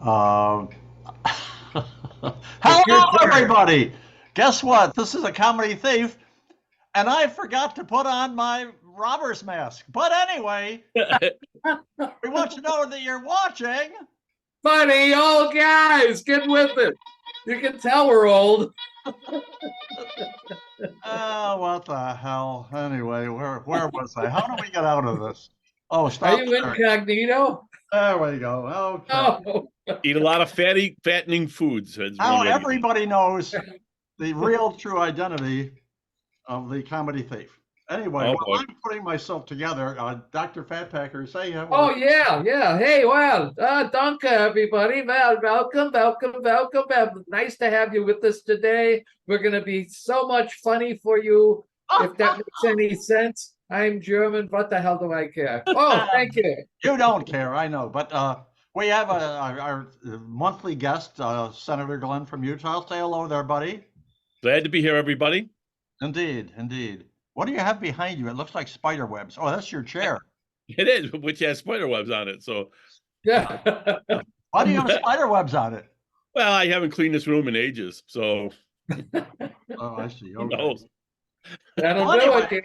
Uh, It's your Hello, turn. everybody. Guess what? This is a comedy thief, and I forgot to put on my robber's mask. But anyway, we want you to know that you're watching. Funny old guys, get with it. You can tell we're old. Oh, what the hell? Anyway, where was I? How do we get out of this? Oh, Are stop you sharing. incognito? There we go. Okay. Oh, Eat a lot of fattening foods. That's one Now way to get. everybody knows the real true identity of the comedy thief. Anyway, Oh while boy. I'm putting myself together, Dr. Fatpacker, say hello. oh yeah, yeah. Hey, well, danke, everybody. Well, welcome. Nice to have you with us today. We're going to be so much funny for you, if that makes any sense. I'm German. What the hell do I care? Oh, thank you. You don't care, I know, but we have our monthly guest, Senator Glenn from Utah. Say hello there, buddy. Glad to be here, everybody. Indeed, indeed. What do you have behind you? It looks like spider webs. Oh, that's your chair. It is, which has spider webs on it. So, Yeah. Why do you have spider webs on it? well, I haven't cleaned this room in ages, so Oh, I see. who Okay. knows? That'll Well, do anyway, it.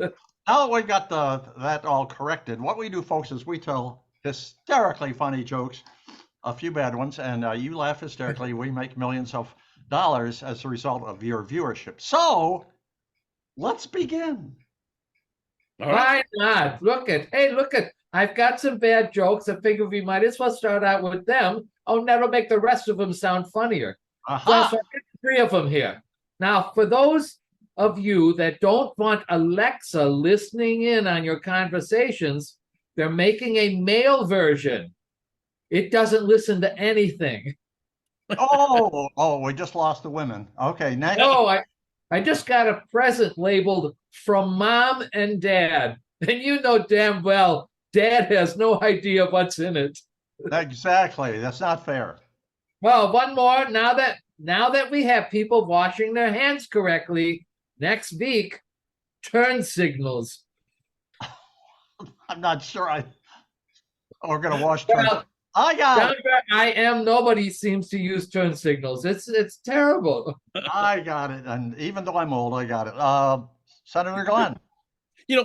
Yeah. now that we got that all corrected, what we do, folks, is we tell hysterically funny jokes, a few bad ones, and you laugh hysterically. We make millions of dollars as a result of your viewership. So let's begin. All right. Why not? Look at. I've got some bad jokes. I figure we might as well start out with them. Oh, that'll make the rest of them sound funnier. So, Aha! so I got three of them here. Now, for those of you that don't want Alexa listening in on your conversations, they're making a male version. It doesn't listen to anything. Oh, we just lost the women. Okay, next. No, I just got a present labeled from mom and dad. And you know damn well dad has no idea what's in it. Exactly. That's not fair. Well, one more. Now that we have people washing their hands correctly, next week, turn signals. I'm not sure we're going to wash turn. Well, I got down it. where I am, nobody seems to use turn signals. It's terrible. I got it. And even though I'm old, I got it. Senator Glenn.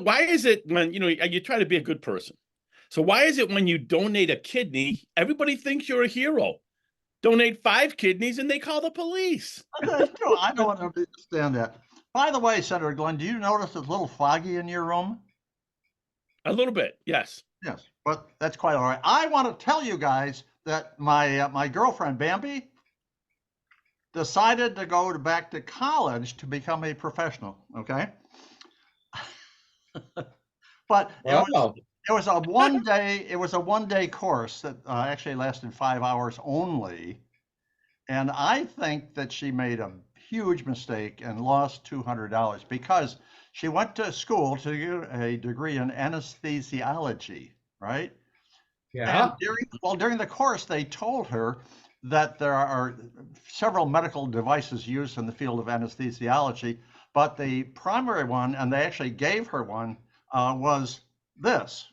Why is it when, you try to be a good person? So why is it when you donate a kidney, everybody thinks you're a hero? Donate 5 kidneys and they call the police. I don't understand that. By the way, Senator Glenn, do you notice it's a little foggy in your room? A little bit, yes. Yes, but that's quite all right. I want to tell you guys that my girlfriend Bambi decided to go back to college to become a professional. Okay, but Wow. it was a 1 day course that actually lasted 5 hours only, and I think that she made a huge mistake and lost $200 because she went to school to get a degree in anesthesiology, right? And Yeah. during the course, they told her that there are several medical devices used in the field of anesthesiology, but the primary one, and they actually gave her one, was this.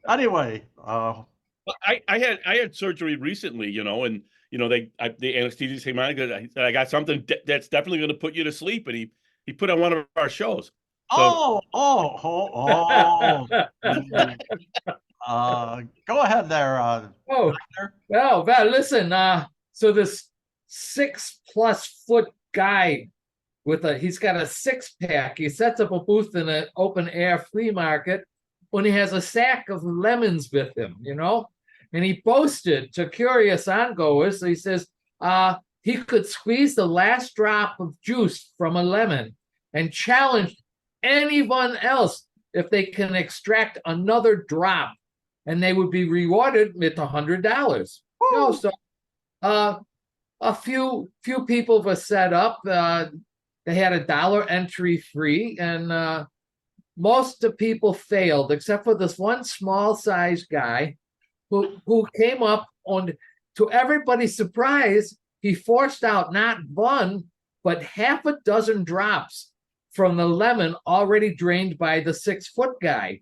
Anyway, I had surgery recently, and the anesthesiologist came on and I got something that's definitely going to put you to sleep, and he put on one of our shows. So oh. Go ahead there, Oh, doctor. well, listen, so this 6+ foot guy he's got a 6-pack. He sets up a booth in an open air flea market when he has a sack of lemons with him, and he boasted to curious ongoers. He says, he could squeeze the last drop of juice from a lemon and challenged anyone else if they can extract another drop, and they would be rewarded with $100. So a few people were set up. They had $1 entry free, and most of the people failed, except for this one small sized guy who came up on, to everybody's surprise, he forced out not one, but half a dozen drops from the lemon already drained by the 6-foot guy.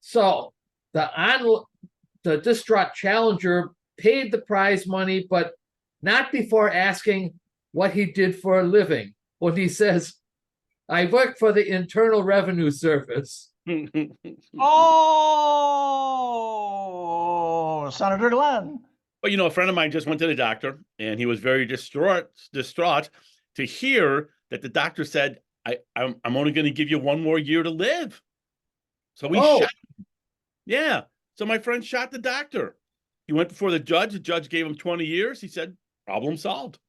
So the distraught challenger paid the prize money, but not before asking what he did for a living. When he says, "I work for the Internal Revenue Service." Oh, Senator Glenn. Well, a friend of mine just went to the doctor, and he was very distraught to hear that the doctor said, I'm only going to give you 1 more year to live. So we Oh. shot. Yeah. So my friend shot the doctor. He went before the judge. The judge gave him 20 years. He said, problem solved.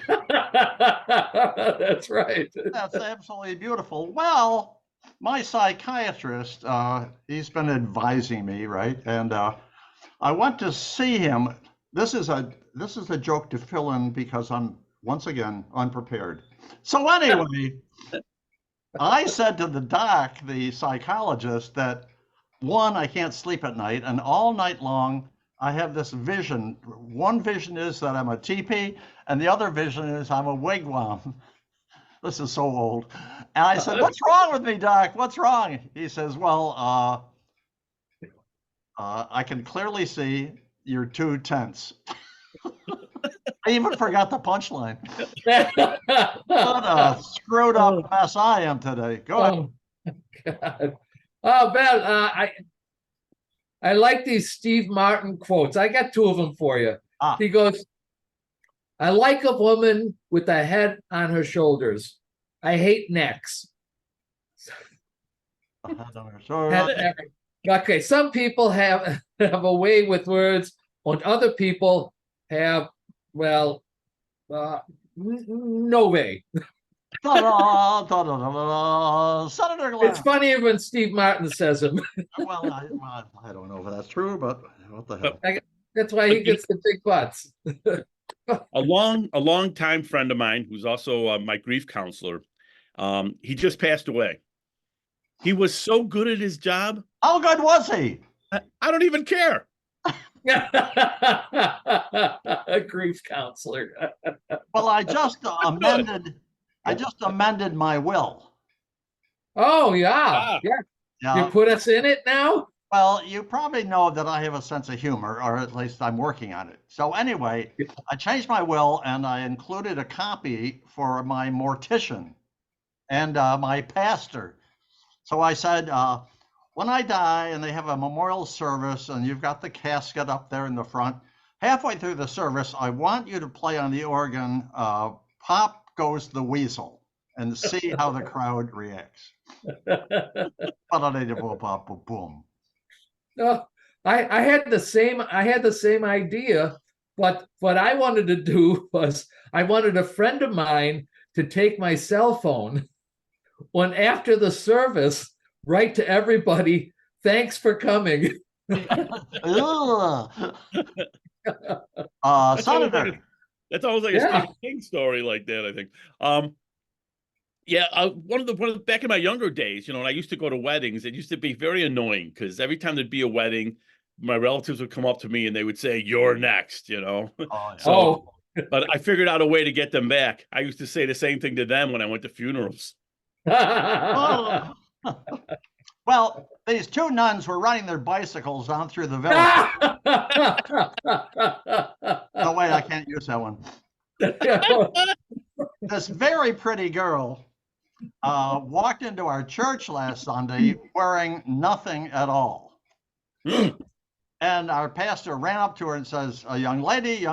That's right. That's absolutely beautiful. Well, my psychiatrist, he's been advising me, right? And I went to see him. This is a joke to fill in because I'm once again unprepared. So anyway, I said to the doc, the psychologist, that one, I can't sleep at night, and all night long I have this vision. One vision is that I'm a teepee, and the other vision is I'm a wigwam. This is so old. And I said, "What's wrong with me, doc? What's wrong?" He says, "Well, I can clearly see you're too tense." I even forgot the punchline. What a screwed up mess I am today. Go ahead. Oh, God. Oh, Ben, I like these Steve Martin quotes. I got 2 of them for you. He goes, "I like a woman with a head on her shoulders. I hate necks." Okay, some people have a way with words, and other people have, well, no way. Senator Glenn. It's funnier when Steve Martin says them. Well, I don't know if that's true, but what the hell? That's why he gets the big butts. A long time friend of mine, who's also my grief counselor, he just passed away. He was so good at his job. How good was he? I don't even care. A grief counselor. Well, I just amended my will. Oh, yeah. You put us in it now? Well, you probably know that I have a sense of humor, or at least I'm working on it. So anyway, I changed my will and I included a copy for my mortician and my pastor. So I said, when I die and they have a memorial service and you've got the casket up there in the front, halfway through the service, I want you to play on the organ, "Pop Goes the Weasel," and see how the crowd reacts. Boom. No, I had the same idea, but what I wanted to do was I wanted a friend of mine to take my cell phone when after the service write to everybody, "Thanks for coming." Senator. That's always like a Stephen King story like that, I think. One of the back in my younger days, when I used to go to weddings, it used to be very annoying because every time there'd be a wedding, my relatives would come up to me and they would say, "You're next," Oh, yeah. So, but I figured out a way to get them back. I used to say the same thing to them when I went to funerals. Well, these 2 nuns were riding their bicycles down through the village. No way, I can't use that one. This very pretty girl walked into our church last Sunday wearing nothing at all. And our pastor ran up to her and says, young lady,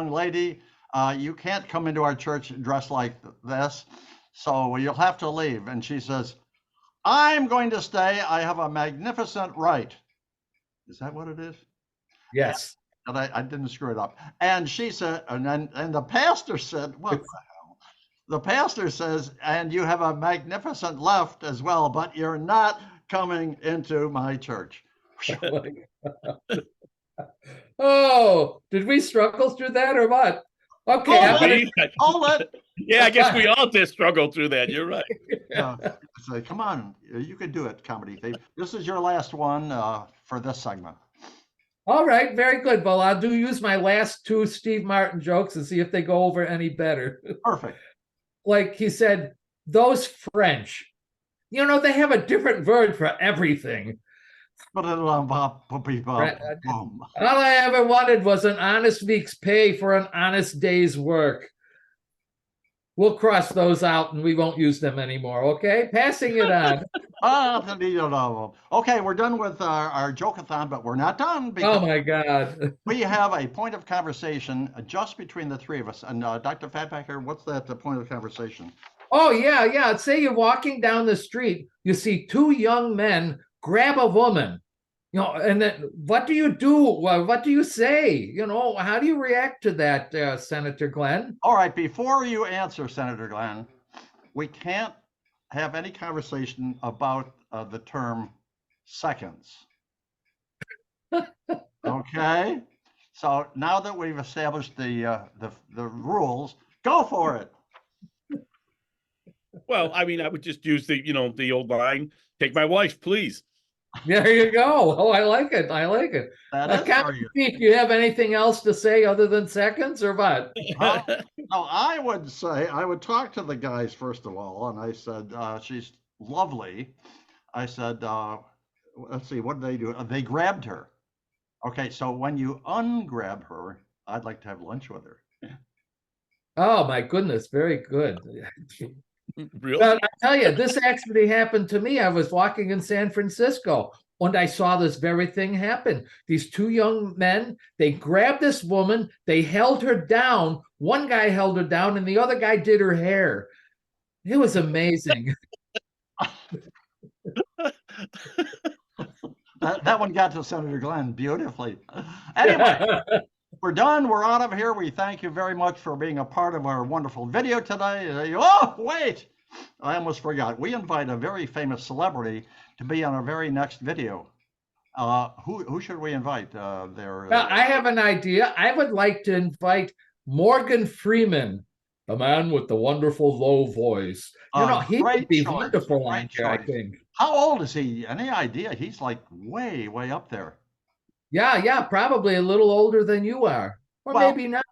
you can't come into our church dressed like this, so you'll have to leave." And she says, "I'm going to stay. I have a magnificent right." Is that what it is? Yes. And I didn't screw it up. And she said, and the pastor said, "What the hell?" The pastor says, "And you have a magnificent left as well, but you're not coming into my church." Oh, did we struggle through that or what? Okay. Yeah, I guess we all did struggle through that. You're right. So come on, you can do it, Comedy Thief. This is your last one for this segment. All right, very good. Well, I'll use my last 2 Steve Martin jokes and see if they go over any better. Perfect. Like he said, those French, they have a different word for everything. Right. Boom. All I ever wanted was an honest week's pay for an honest day's work. We'll cross those out and we won't use them anymore. Okay, passing it on. Okay, we're done with our joke-a-thon, but we're not done Oh because my God. we have a point of conversation just between the three of us. And Dr. Fatbacker, what's that point of conversation? Oh yeah, yeah. Say you're walking down the street, you see two young men grab a woman. And then what do you do? What do you say? How do you react to that, Senator Glenn? All right, before you answer, Senator Glenn, we can't have any conversation about the term seconds. Okay? So now that we've established the rules, go for it. Well, I mean, I would just use the old line, take my wife, please. There you go. Oh, I like it. I like it. That is Captain very good. Pete, do you have anything else to say other than seconds or what? No, I would say, I would talk to the guys first of all, and I said, she's lovely. I said, let's see, what did they do? They grabbed her. Okay, so when you ungrab her, I'd like to have lunch with her. Oh my goodness, very good. Really? Well, I tell you, this actually happened to me. I was walking in San Francisco and I saw this very thing happen. These two young men, they grabbed this woman, they held her down. One guy held her down and the other guy did her hair. It was amazing. That one got to Senator Glenn beautifully. Anyway, we're done. We're out of here. We thank you very much for being a part of our wonderful video today. Oh, wait, I almost forgot. We invite a very famous celebrity to be on our very next video. Who should we invite there? Well, I have an idea. I would like to invite Morgan Freeman, the man with the wonderful low voice. He would be wonderful on here, I think. How old is he? Any idea? He's like way, way up there. Yeah, probably a little older than you are, or maybe not.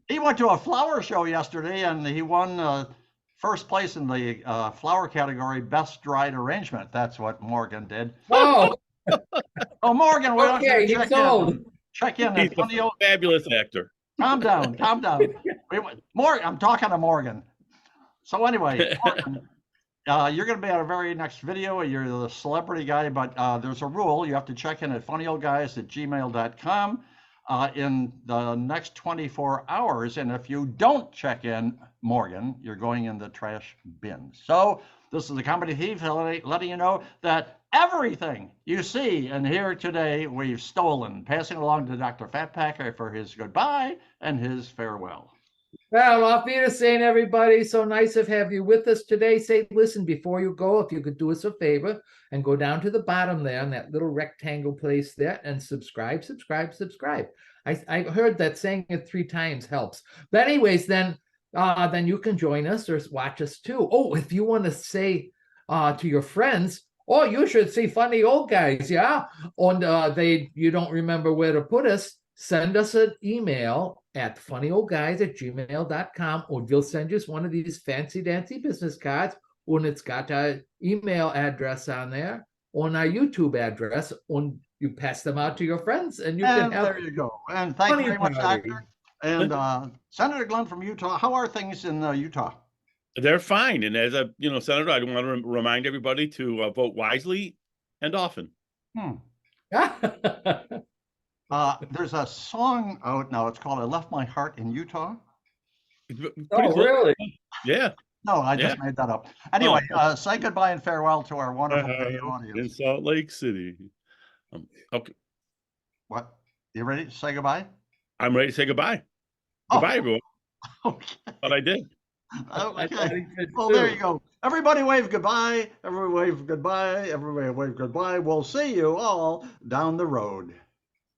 He went to a flower show yesterday and he won first place in the flower category, best dried arrangement. That's what Morgan did. Oh, oh, Morgan, we okay, he's old. Check in. He's a fabulous actor. Calm down, calm down. Morgan, I'm talking to Morgan. So anyway, Morgan, you're going to be on our very next video. You're the celebrity guy, but there's a rule. You have to check in at funnyoldguys@gmail.com in the next 24 hours. And if you don't check in, Morgan, you're going in the trash bin. So this is the Comedy Thief letting you know that everything you see and hear today, we've stolen. Passing along to Dr. Fatpacker for his goodbye and his farewell. Well, auf Wiedersehen, everybody. So nice to have you with us today. Say, listen, before you go, if you could do us a favor and go down to the bottom there in that little rectangle place there and subscribe. I heard that saying it 3 times helps. But anyways, then you can join us or watch us too. Oh, if you want to say to your friends, oh, you should see Funny Old Guys, yeah? And you don't remember where to put us, send us an email at funnyoldguys@gmail.com, or we'll send you one of these fancy dancy business cards, and it's got our email address on there, on our YouTube address, and you pass them out to your friends, and you can have. There you go. And thank you very much, Doctor. And Senator Glenn from Utah, how are things in Utah? They're fine. And as a senator, I want to remind everybody to vote wisely and often. There's a song out now. It's called "I Left My Heart in Utah." Oh, really? Yeah. No, I just made that up. Anyway, say goodbye and farewell to our wonderful video audience. In Salt Lake City. Okay. What? You ready to say goodbye? I'm ready to say goodbye. Goodbye, everyone. Okay. But I did. Okay. Well, there you go. Everybody wave goodbye. Everybody wave goodbye. Everybody wave goodbye. We'll see you all down the road.